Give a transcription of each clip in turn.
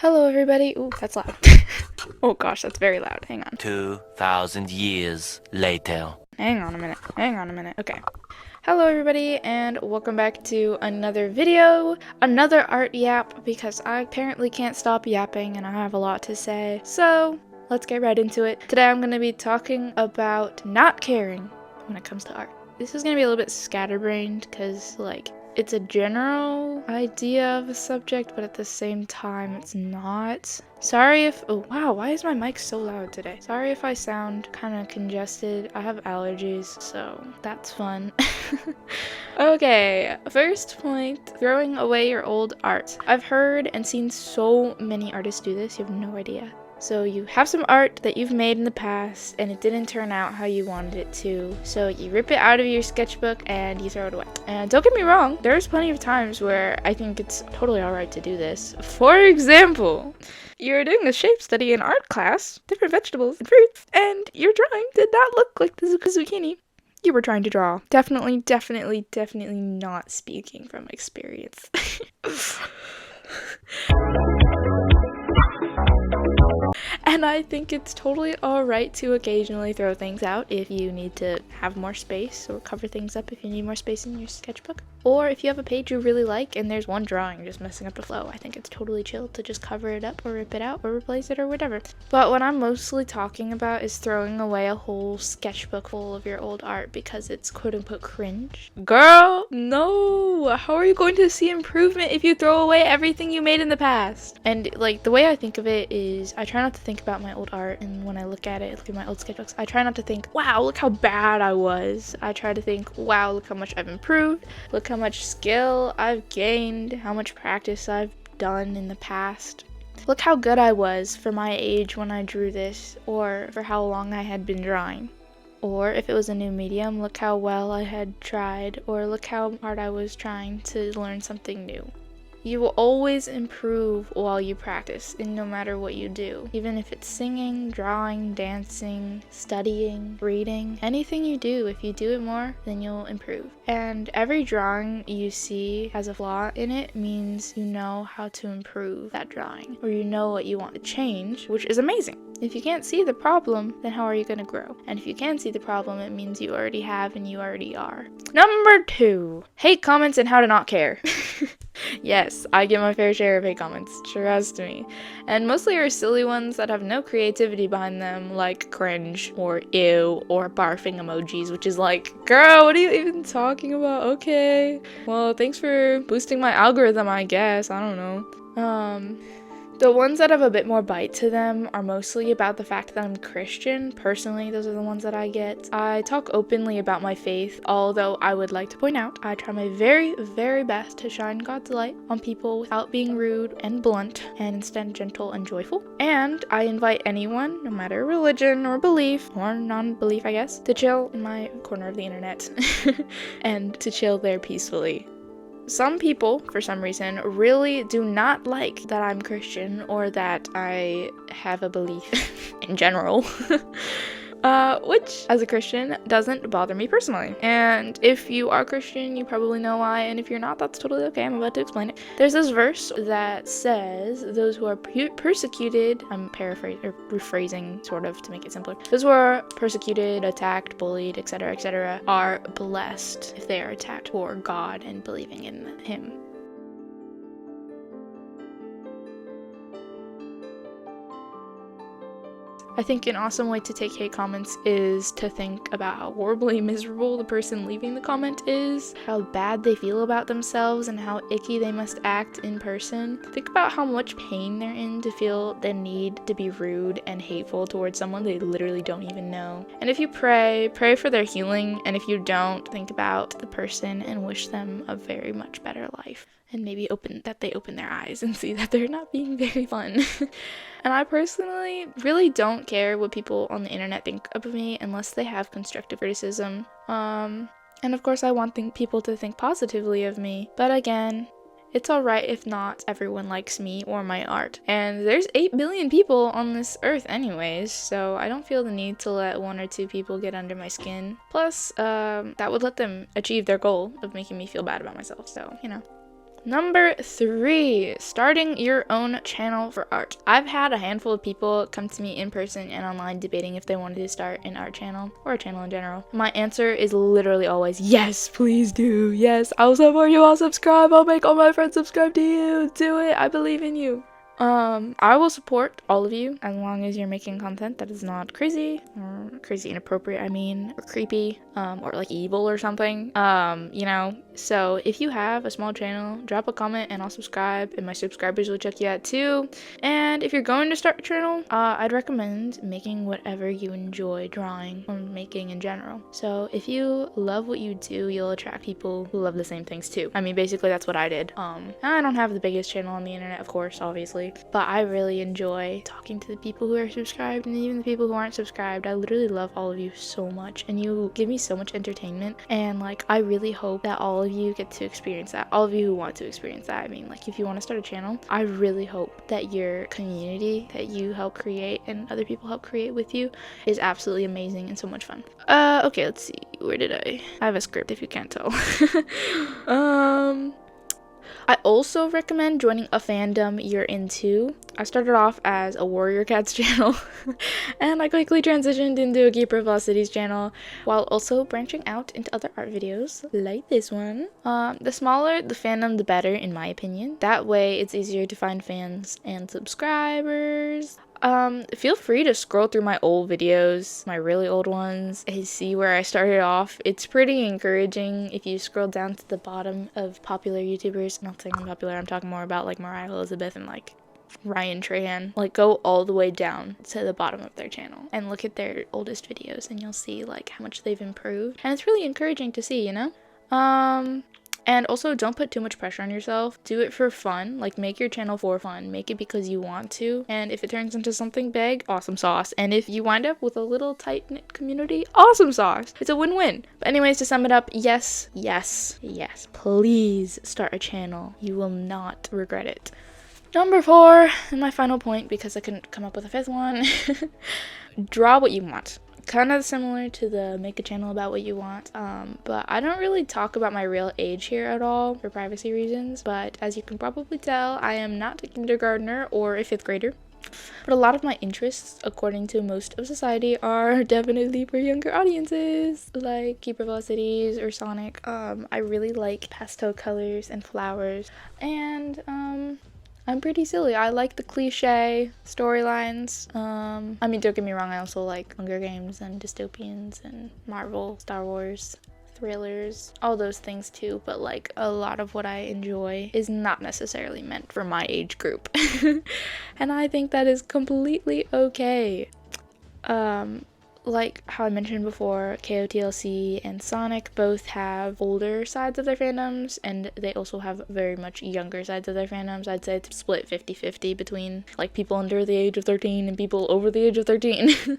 Hello everybody. Ooh, that's loud. Oh gosh, that's very loud. Hang on. 2,000 years later. Hang on a minute. Okay. Hello everybody and welcome back to another video, another art yap, because I apparently can't stop yapping and I have a lot to say. So let's get right into it. Today I'm going to be talking about not caring when it comes to art. This is going to be a little bit scatterbrained because it's a general idea of a subject, but at the same time it's not. Sorry if, oh wow, why is my mic so loud today? Sorry if I sound kind of congested. I have allergies, so that's fun. Okay, first point, throwing away your old art. I've heard and seen so many artists do this, you have no idea. So you have some art that you've made in the past and it didn't turn out how you wanted it to. So you rip it out of your sketchbook and you throw it away. And don't get me wrong, there's plenty of times where I think it's totally alright to do this. For example, you're doing a shape study in art class, different vegetables and fruits, and your drawing did not look like the zucchini you were trying to draw. Definitely not speaking from experience. And I think it's totally alright to occasionally throw things out if you need to have more space or cover things up if you need more space in your sketchbook. Or if you have a page you really like and there's one drawing just messing up the flow, I think it's totally chill to just cover it up or rip it out or replace it or whatever. But what I'm mostly talking about is throwing away a whole sketchbook full of your old art because it's quote-unquote cringe. Girl, no! How are you going to see improvement if you throw away everything you made in the past? And the way I think of it is I try not to think about my old art, and when I look at my old sketchbooks, I try not to think, wow, look how bad I was. I try to think, wow, look how much I've improved, look how much skill I've gained, how much practice I've done in the past. Look how good I was for my age when I drew this, or for how long I had been drawing. Or if it was a new medium, look how well I had tried, or look how hard I was trying to learn something new. You will always improve while you practice, and no matter what you do. Even if it's singing, drawing, dancing, studying, reading, anything you do, if you do it more, then you'll improve. And every drawing you see has a flaw in it means you know how to improve that drawing, or you know what you want to change, which is amazing. If you can't see the problem, then how are you going to grow? And if you can see the problem, it means you already have and you already are. Number 2, hate comments and how to not care. Yes, I get my fair share of hate comments, trust me. And mostly are silly ones that have no creativity behind them, like cringe, or ew, or barfing emojis, which is like, girl, what are you even talking about? Okay. Well, thanks for boosting my algorithm, I guess. I don't know. The ones that have a bit more bite to them are mostly about the fact that I'm Christian. Personally, those are the ones that I get. I talk openly about my faith, although I would like to point out I try my very, very best to shine God's light on people without being rude and blunt, and instead gentle and joyful. And I invite anyone, no matter religion or belief, or non-belief I guess, to chill in my corner of the internet and to chill there peacefully. Some people, for some reason, really do not like that I'm Christian or that I have a belief in general. Which, as a Christian, doesn't bother me personally. And if you are Christian, you probably know why, and if you're not, that's totally okay. I'm about to explain it. There's this verse that says, those who are persecuted, I'm rephrasing sort of to make it simpler, those who are persecuted, attacked, bullied, etc., are blessed if they are attacked for God and believing in Him. I think an awesome way to take hate comments is to think about how horribly miserable the person leaving the comment is, how bad they feel about themselves, and how icky they must act in person. Think about how much pain they're in to feel the need to be rude and hateful towards someone they literally don't even know. And if you pray for their healing, and if you don't, think about the person and wish them a very much better life. And maybe they open their eyes and see that they're not being very fun. And I personally really don't care what people on the internet think of me unless they have constructive criticism. And of course I want people to think positively of me. But again, it's alright if not everyone likes me or my art. And there's 8 billion people on this earth anyways, so I don't feel the need to let 1 or 2 people get under my skin. Plus, that would let them achieve their goal of making me feel bad about myself, so, you know. Number 3, starting your own channel for art. I've had a handful of people come to me in person and online debating if they wanted to start an art channel or a channel in general. My answer is literally always, yes, please do. Yes, I'll support you. I'll subscribe. I'll make all my friends subscribe to you. Do it. I believe in you. I will support all of you as long as you're making content that is not crazy or crazy inappropriate, or creepy, or like evil or something. So if you have a small channel, drop a comment and I'll subscribe, and my subscribers will check you out too. And if you're going to start a channel, I'd recommend making whatever you enjoy drawing or making in general. So if you love what you do, you'll attract people who love the same things too. Basically that's what I did. I don't have the biggest channel on the internet, of course, obviously, but I really enjoy talking to the people who are subscribed and even the people who aren't subscribed. I literally love all of you so much, and you give me so much entertainment, and I really hope that all of you get to experience that. All of you who want to experience that. If you want to start a channel, I really hope that your community that you help create and other people help create with you is absolutely amazing and so much fun. Okay, let's see. Where did I have a script if you can't tell. I also recommend joining a fandom you're into. I started off as a Warrior Cats channel and I quickly transitioned into a Keeper of Lost Cities channel while also branching out into other art videos like this one. The smaller the fandom, the better in my opinion. That way it's easier to find fans and subscribers. Feel free to scroll through my old videos, my really old ones, and see where I started off. It's pretty encouraging if you scroll down to the bottom of popular YouTubers. Not saying I'm popular, I'm talking more about Mariah Elizabeth and Ryan Trahan. Go all the way down to the bottom of their channel and look at their oldest videos, and you'll see how much they've improved. And it's really encouraging to see, And also, don't put too much pressure on yourself. Do it for fun. Make your channel for fun. Make it because you want to. And if it turns into something big, awesome sauce. And if you wind up with a little tight-knit community, awesome sauce. It's a win-win. But anyways, to sum it up, yes, yes, yes. Please start a channel. You will not regret it. Number 4, and my final point, because I couldn't come up with a 5th one. Draw what you want. Kind of similar to the make a channel about what you want, but I don't really talk about my real age here at all for privacy reasons. But as you can probably tell, I am not a kindergartner or a 5th grader. But a lot of my interests, according to most of society, are definitely for younger audiences, like Keeper of Lost Cities or Sonic. I really like pastel colors and flowers, and I'm pretty silly. I like the cliche storylines. Don't get me wrong, I also like Hunger Games and dystopians and Marvel, Star Wars, thrillers, all those things too, but a lot of what I enjoy is not necessarily meant for my age group. And I think that is completely okay. Like how I mentioned before, KOTLC and Sonic both have older sides of their fandoms, and they also have very much younger sides of their fandoms. I'd say it's split 50-50 between people under the age of 13 and people over the age of 13.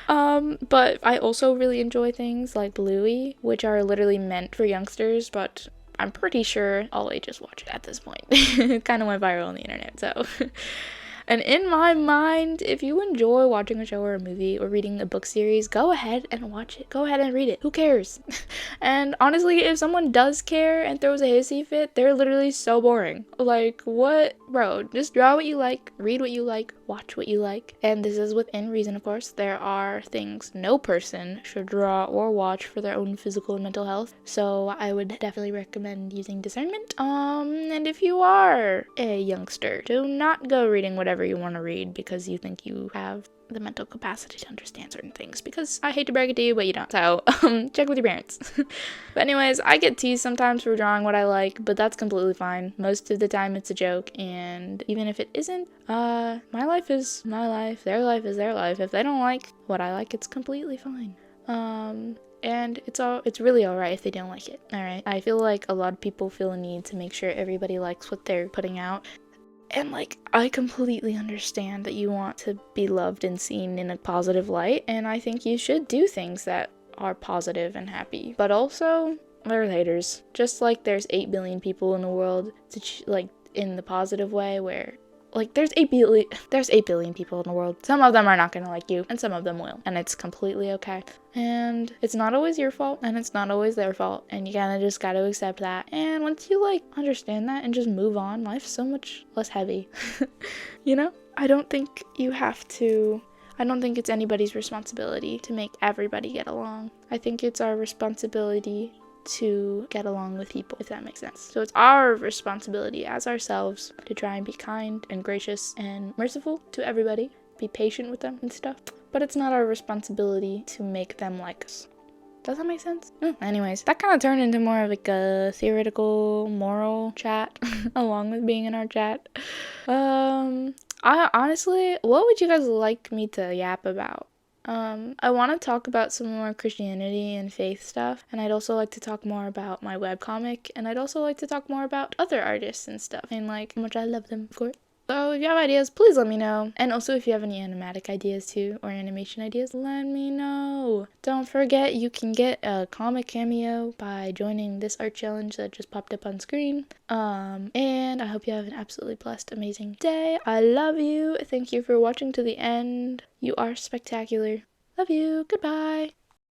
But I also really enjoy things like Bluey, which are literally meant for youngsters, but I'm pretty sure all ages watch it at this point. It kind of went viral on the internet, so... And in my mind, if you enjoy watching a show or a movie or reading a book series, go ahead and watch it. Go ahead and read it. Who cares? And honestly, if someone does care and throws a hissy fit, they're literally so boring. What? Bro, just draw what you like, read what you like, watch what you like. And this is within reason, of course. There are things no person should draw or watch for their own physical and mental health. So I would definitely recommend using discernment. And if you are a youngster, do not go reading whatever you want to read because you think you have the mental capacity to understand certain things, because I hate to brag it to you, but you don't. So check with your parents. But anyways, I get teased sometimes for drawing what I like, but that's completely fine. Most of the time it's a joke, and even if it isn't, my life is my life, their life is their life. If they don't like what I like, it's completely fine. And it's really alright if they don't like it. Alright, I feel like a lot of people feel a need to make sure everybody likes what they're putting out. And I completely understand that you want to be loved and seen in a positive light, and I think you should do things that are positive and happy. But also, there's haters. Just like there's 8 billion people in the world in the positive way, where Like, there's 8 billion people in the world. Some of them are not gonna like you, and some of them will, and it's completely okay. And it's not always your fault, and it's not always their fault, and you kinda just gotta accept that. And once you, like, understand that and just move on, life's so much less heavy. You know? I don't think it's anybody's responsibility to make everybody get along. I think it's our responsibility to get along with people, if that makes sense. So it's our responsibility as ourselves to try and be kind and gracious and merciful to everybody, be patient with them and stuff. But it's not our responsibility to make them like us. Does that make sense? Anyways, that kind of turned into more of like a theoretical, moral chat, along with being in our chat. I honestly, what would you guys like me to yap about? I want to talk about some more Christianity and faith stuff, and I'd also like to talk more about my webcomic, and I'd also like to talk more about other artists and stuff, and like how much I love them, of course. So if you have ideas, please let me know. And also if you have any animatic ideas too, or animation ideas, let me know. Don't forget, you can get a comic cameo by joining this art challenge that just popped up on screen. And I hope you have an absolutely blessed, amazing day. I love you. Thank you for watching to the end. You are spectacular. Love you. Goodbye.